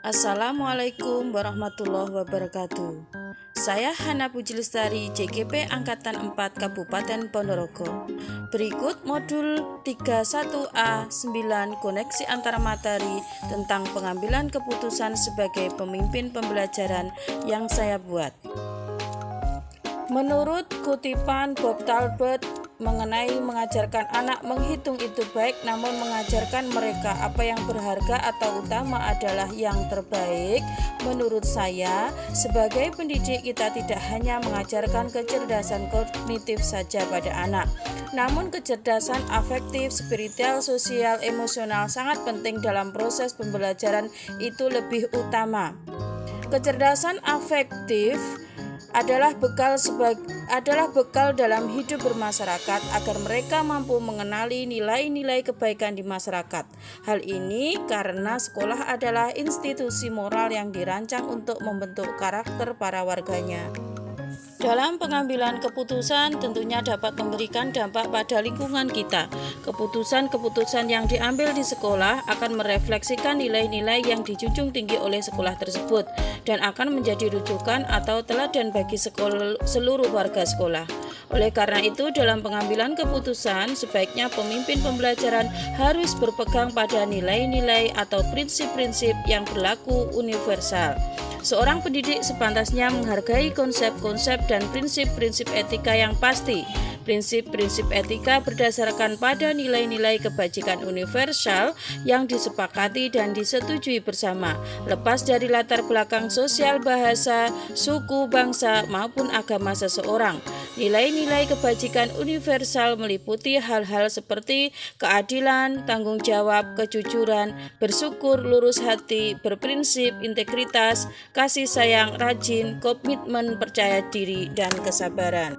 Assalamualaikum warahmatullahi wabarakatuh. Saya Hana Puji Lestari, JGP Angkatan 4 Kabupaten Ponorogo. Berikut modul 31A 9 Koneksi Antara Materi tentang pengambilan keputusan sebagai pemimpin pembelajaran yang saya buat. Menurut kutipan Bob Talbot mengenai mengajarkan anak menghitung itu baik, namun mengajarkan mereka apa yang berharga atau utama adalah yang terbaik. Menurut saya, sebagai pendidik kita tidak hanya mengajarkan kecerdasan kognitif saja pada anak, namun kecerdasan afektif, spiritual, sosial, emosional sangat penting dalam proses pembelajaran, itu lebih utama. Kecerdasan afektif adalah bekal dalam hidup bermasyarakat agar mereka mampu mengenali nilai-nilai kebaikan di masyarakat. Hal ini karena sekolah adalah institusi moral yang dirancang untuk membentuk karakter para warganya. Dalam pengambilan keputusan tentunya dapat memberikan dampak pada lingkungan kita. Keputusan-keputusan yang diambil di sekolah akan merefleksikan nilai-nilai yang dijunjung tinggi oleh sekolah tersebut dan akan menjadi rujukan atau teladan bagi seluruh warga sekolah. Oleh karena itu, dalam pengambilan keputusan, sebaiknya pemimpin pembelajaran harus berpegang pada nilai-nilai atau prinsip-prinsip yang berlaku universal. Seorang pendidik sepantasnya menghargai konsep-konsep dan prinsip-prinsip etika yang pasti. Prinsip-prinsip etika berdasarkan pada nilai-nilai kebajikan universal yang disepakati dan disetujui bersama, lepas dari latar belakang sosial, bahasa, suku, bangsa, maupun agama seseorang. Nilai-nilai kebajikan universal meliputi hal-hal seperti keadilan, tanggung jawab, kejujuran, bersyukur, lurus hati, berprinsip, integritas, kasih sayang, rajin, komitmen, percaya diri, dan kesabaran.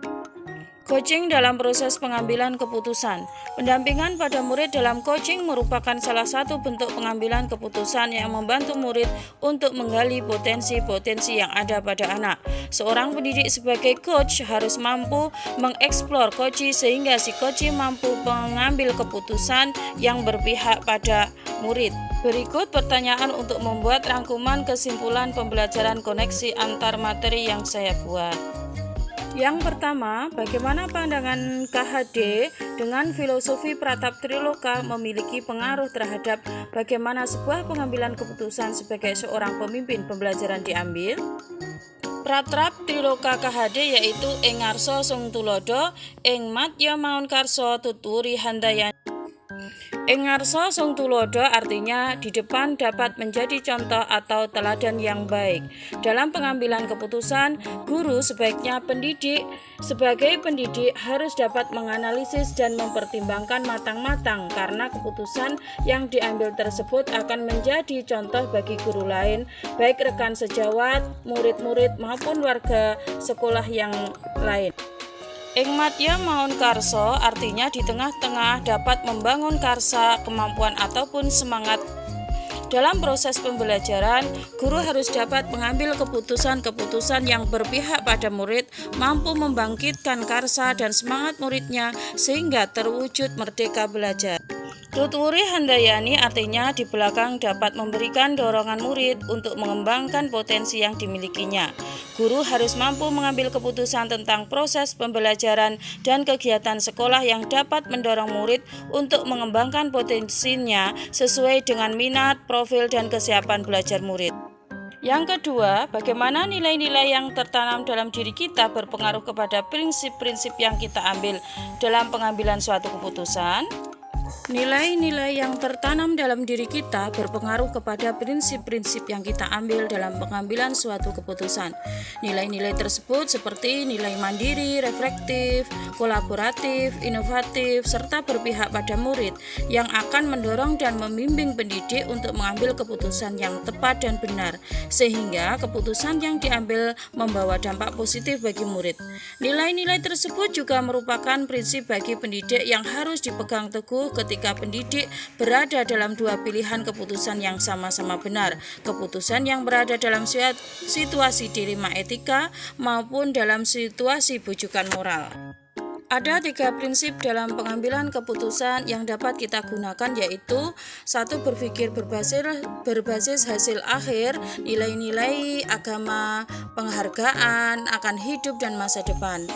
Coaching dalam proses pengambilan keputusan. Pendampingan pada murid dalam coaching merupakan salah satu bentuk pengambilan keputusan yang membantu murid untuk menggali potensi-potensi yang ada pada anak. Seorang pendidik sebagai coach harus mampu mengeksplor coach sehingga si coach mampu mengambil keputusan yang berpihak pada murid. Berikut pertanyaan untuk membuat rangkuman kesimpulan pembelajaran koneksi antar materi yang saya buat. Yang pertama, bagaimana pandangan KHD dengan filosofi Pratap Triloka memiliki pengaruh terhadap bagaimana sebuah pengambilan keputusan sebagai seorang pemimpin pembelajaran diambil? Pratap Triloka KHD yaitu ing ngarsa sung tulodo, ing matya maun karsa tuturi handayani. Ing ngarsa sung tulodo artinya di depan dapat menjadi contoh atau teladan yang baik. Dalam pengambilan keputusan, guru sebaiknya sebagai pendidik harus dapat menganalisis dan mempertimbangkan matang-matang karena keputusan yang diambil tersebut akan menjadi contoh bagi guru lain, baik rekan sejawat, murid-murid maupun warga sekolah yang lain. Ing matya maun karso artinya di tengah-tengah dapat membangun karsa, kemampuan ataupun semangat. Dalam proses pembelajaran, guru harus dapat mengambil keputusan-keputusan yang berpihak pada murid, mampu membangkitkan karsa dan semangat muridnya sehingga terwujud merdeka belajar. Tuturi handayani artinya di belakang dapat memberikan dorongan murid untuk mengembangkan potensi yang dimilikinya. Guru harus mampu mengambil keputusan tentang proses pembelajaran dan kegiatan sekolah yang dapat mendorong murid untuk mengembangkan potensinya sesuai dengan minat, profil, dan kesiapan belajar murid. Yang kedua, bagaimana nilai-nilai yang tertanam dalam diri kita berpengaruh kepada prinsip-prinsip yang kita ambil dalam pengambilan suatu keputusan? Nilai-nilai yang tertanam dalam diri kita berpengaruh kepada prinsip-prinsip yang kita ambil dalam pengambilan suatu keputusan. Nilai-nilai tersebut seperti nilai mandiri, reflektif, kolaboratif, inovatif, serta berpihak pada murid yang akan mendorong dan membimbing pendidik untuk mengambil keputusan yang tepat dan benar, sehingga keputusan yang diambil membawa dampak positif bagi murid. Nilai-nilai tersebut juga merupakan prinsip bagi pendidik yang harus dipegang teguh ketika pendidik berada dalam dua pilihan keputusan yang sama-sama benar, keputusan yang berada dalam situasi dilema etika maupun dalam situasi bujukan moral. Ada 3 prinsip dalam pengambilan keputusan yang dapat kita gunakan, yaitu 1. Berpikir berbasis hasil akhir, nilai-nilai agama, penghargaan akan hidup dan masa depan.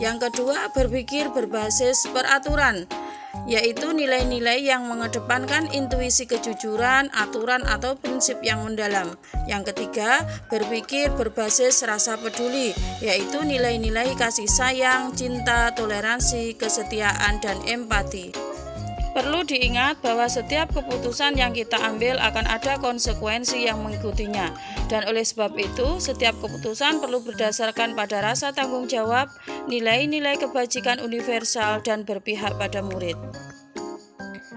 Yang kedua, berpikir berbasis peraturan, yaitu nilai-nilai yang mengedepankan intuisi kejujuran, aturan atau prinsip yang mendalam. Yang ketiga, berpikir berbasis rasa peduli, yaitu nilai-nilai kasih sayang, cinta, toleransi, kesetiaan, dan empati. Perlu diingat bahwa setiap keputusan yang kita ambil akan ada konsekuensi yang mengikutinya, dan oleh sebab itu setiap keputusan perlu berdasarkan pada rasa tanggung jawab, nilai-nilai kebajikan universal, dan berpihak pada murid.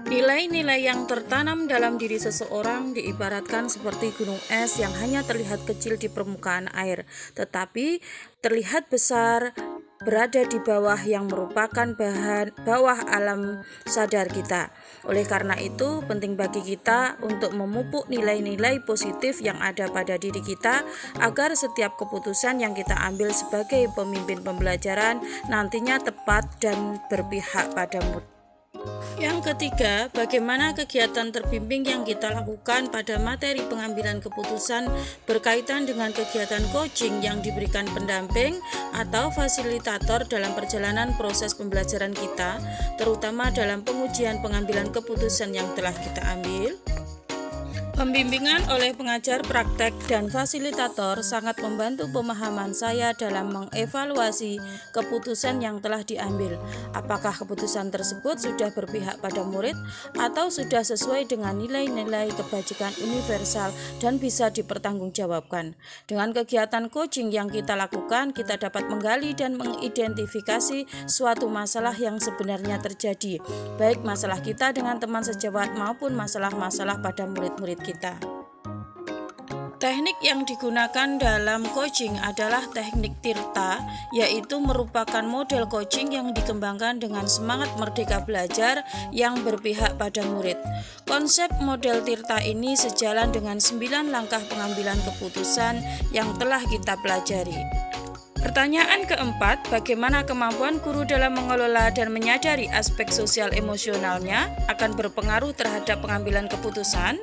Nilai-nilai yang tertanam dalam diri seseorang diibaratkan seperti gunung es yang hanya terlihat kecil di permukaan air, tetapi terlihat besar berada di bawah, yang merupakan bawah alam sadar kita. Oleh karena itu, penting bagi kita untuk memupuk nilai-nilai positif yang ada pada diri kita agar setiap keputusan yang kita ambil sebagai pemimpin pembelajaran nantinya tepat dan berpihak pada murid. Yang ketiga, bagaimana kegiatan terbimbing yang kita lakukan pada materi pengambilan keputusan berkaitan dengan kegiatan coaching yang diberikan pendamping atau fasilitator dalam perjalanan proses pembelajaran kita, terutama dalam pengujian pengambilan keputusan yang telah kita ambil. Pembimbingan oleh pengajar praktek dan fasilitator sangat membantu pemahaman saya dalam mengevaluasi keputusan yang telah diambil. Apakah keputusan tersebut sudah berpihak pada murid atau sudah sesuai dengan nilai-nilai kebajikan universal dan bisa dipertanggungjawabkan. Dengan kegiatan coaching yang kita lakukan, kita dapat menggali dan mengidentifikasi suatu masalah yang sebenarnya terjadi, baik masalah kita dengan teman sejawat maupun masalah-masalah pada murid-murid kita. Teknik yang digunakan dalam coaching adalah teknik Tirta, yaitu merupakan model coaching yang dikembangkan dengan semangat merdeka belajar yang berpihak pada murid. Konsep model Tirta ini sejalan dengan 9 langkah pengambilan keputusan yang telah kita pelajari. Pertanyaan keempat, bagaimana kemampuan guru dalam mengelola dan menyadari aspek sosial emosionalnya akan berpengaruh terhadap pengambilan keputusan?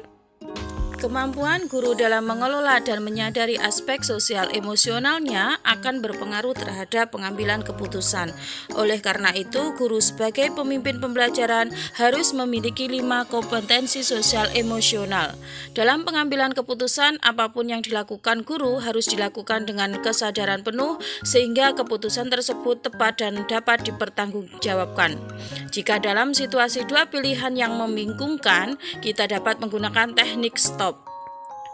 Kemampuan guru dalam mengelola dan menyadari aspek sosial emosionalnya akan berpengaruh terhadap pengambilan keputusan. Oleh karena itu, guru sebagai pemimpin pembelajaran harus memiliki 5 kompetensi sosial emosional. Dalam pengambilan keputusan, apapun yang dilakukan guru harus dilakukan dengan kesadaran penuh sehingga keputusan tersebut tepat dan dapat dipertanggungjawabkan. Jika dalam situasi 2 pilihan yang membingungkan, kita dapat menggunakan teknik stop.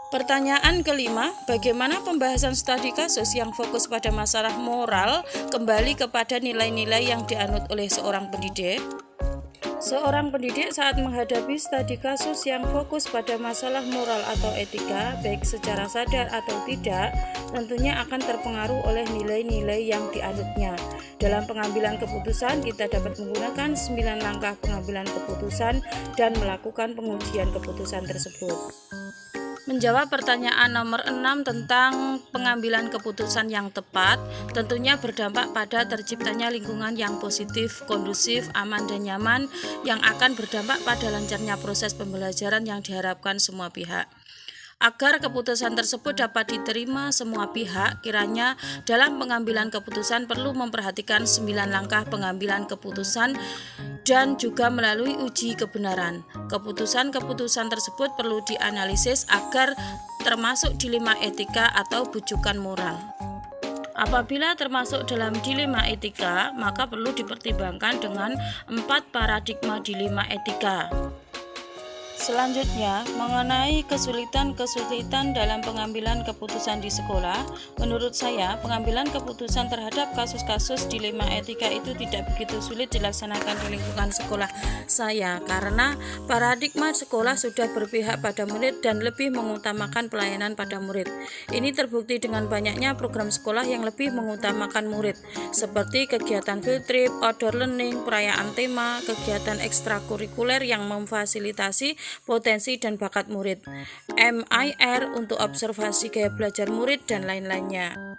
Pertanyaan kelima, bagaimana pembahasan studi kasus yang fokus pada masalah moral kembali kepada nilai-nilai yang dianut oleh seorang pendidik? Seorang pendidik saat menghadapi studi kasus yang fokus pada masalah moral atau etika, baik secara sadar atau tidak, tentunya akan terpengaruh oleh nilai-nilai yang dianutnya. Dalam pengambilan keputusan, kita dapat menggunakan 9 langkah pengambilan keputusan dan melakukan pengujian keputusan tersebut. Menjawab pertanyaan nomor 6 tentang pengambilan keputusan yang tepat, tentunya berdampak pada terciptanya lingkungan yang positif, kondusif, aman dan nyaman yang akan berdampak pada lancarnya proses pembelajaran yang diharapkan semua pihak. Agar keputusan tersebut dapat diterima semua pihak, kiranya dalam pengambilan keputusan perlu memperhatikan 9 langkah pengambilan keputusan dan juga melalui uji kebenaran. Keputusan-keputusan tersebut perlu dianalisis agar termasuk dilema etika atau bujukan moral. Apabila termasuk dalam dilema etika, maka perlu dipertimbangkan dengan 4 paradigma dilema etika. Selanjutnya, mengenai kesulitan-kesulitan dalam pengambilan keputusan di sekolah, menurut saya, pengambilan keputusan terhadap kasus-kasus dilema etika itu tidak begitu sulit dilaksanakan di lingkungan sekolah saya, karena paradigma sekolah sudah berpihak pada murid dan lebih mengutamakan pelayanan pada murid. Ini terbukti dengan banyaknya program sekolah yang lebih mengutamakan murid, seperti kegiatan field trip, outdoor learning, perayaan tema, kegiatan ekstrakurikuler yang memfasilitasi potensi dan bakat murid, MIR untuk observasi gaya belajar murid dan lain-lainnya.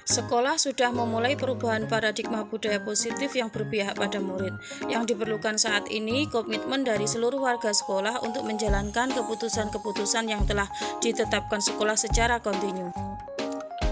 Sekolah sudah memulai perubahan paradigma budaya positif yang berpihak pada murid. Yang diperlukan saat ini komitmen dari seluruh warga sekolah untuk menjalankan keputusan-keputusan yang telah ditetapkan sekolah secara kontinu.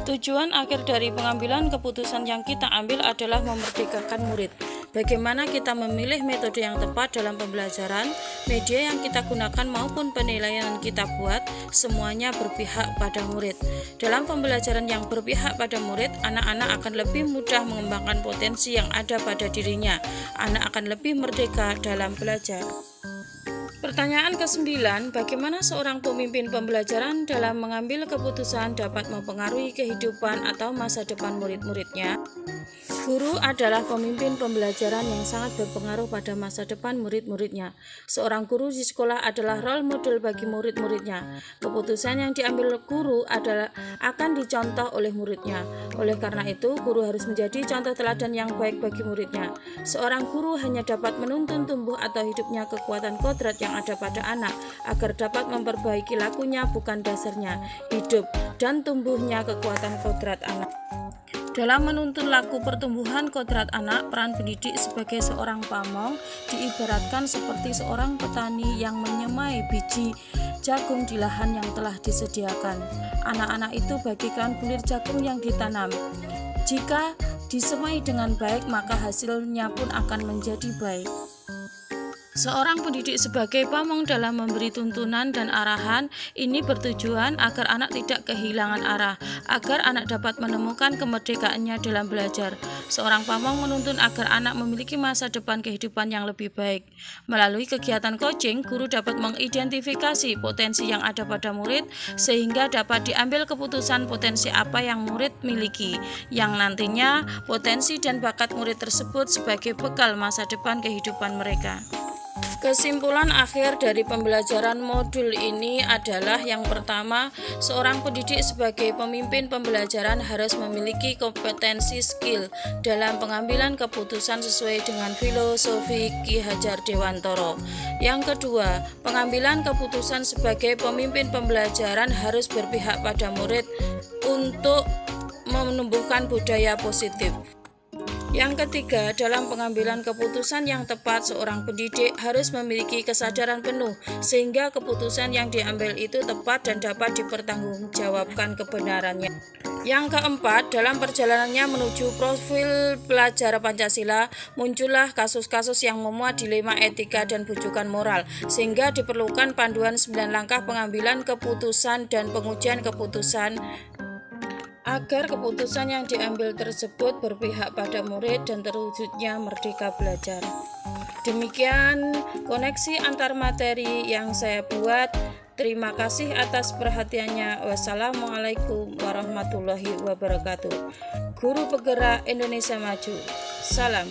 Tujuan akhir dari pengambilan keputusan yang kita ambil adalah memerdekakan murid. Bagaimana kita memilih metode yang tepat dalam pembelajaran, media yang kita gunakan maupun penilaian yang kita buat, semuanya berpihak pada murid. Dalam pembelajaran yang berpihak pada murid, anak-anak akan lebih mudah mengembangkan potensi yang ada pada dirinya. Anak akan lebih merdeka dalam belajar. Pertanyaan ke-9, bagaimana seorang pemimpin pembelajaran dalam mengambil keputusan dapat mempengaruhi kehidupan atau masa depan murid-muridnya? Guru adalah pemimpin pembelajaran yang sangat berpengaruh pada masa depan murid-muridnya. Seorang guru di sekolah adalah role model bagi murid-muridnya. Keputusan yang diambil guru akan dicontoh oleh muridnya. Oleh karena itu, guru harus menjadi contoh teladan yang baik bagi muridnya. Seorang guru hanya dapat menuntun tumbuh atau hidupnya kekuatan kodrat yang ada pada anak, agar dapat memperbaiki lakunya bukan dasarnya, hidup dan tumbuhnya kekuatan kodrat anak. Dalam menuntun laku pertumbuhan kodrat anak, peran pendidik sebagai seorang pamong diibaratkan seperti seorang petani yang menyemai biji jagung di lahan yang telah disediakan. Anak-anak itu bagikan bulir jagung yang ditanam. Jika disemai dengan baik, maka hasilnya pun akan menjadi baik. Seorang pendidik sebagai pamong dalam memberi tuntunan dan arahan ini bertujuan agar anak tidak kehilangan arah, agar anak dapat menemukan kemerdekaannya dalam belajar. Seorang pamong menuntun agar anak memiliki masa depan kehidupan yang lebih baik. Melalui kegiatan coaching, guru dapat mengidentifikasi potensi yang ada pada murid sehingga dapat diambil keputusan potensi apa yang murid miliki, yang nantinya potensi dan bakat murid tersebut sebagai bekal masa depan kehidupan mereka. Kesimpulan akhir dari pembelajaran modul ini adalah yang pertama, seorang pendidik sebagai pemimpin pembelajaran harus memiliki kompetensi skill dalam pengambilan keputusan sesuai dengan filosofi Ki Hajar Dewantoro. Yang kedua, pengambilan keputusan sebagai pemimpin pembelajaran harus berpihak pada murid untuk menumbuhkan budaya positif. Yang ketiga, dalam pengambilan keputusan yang tepat, seorang pendidik harus memiliki kesadaran penuh sehingga keputusan yang diambil itu tepat dan dapat dipertanggungjawabkan kebenarannya. Yang keempat, dalam perjalanannya menuju profil pelajar Pancasila, muncullah kasus-kasus yang memuat dilema etika dan bujukan moral, sehingga diperlukan panduan 9 langkah pengambilan keputusan dan pengujian keputusan agar keputusan yang diambil tersebut berpihak pada murid dan terwujudnya merdeka belajar. Demikian koneksi antar materi yang saya buat. Terima kasih atas perhatiannya. Wassalamualaikum warahmatullahi wabarakatuh. Guru Penggerak Indonesia Maju. Salam.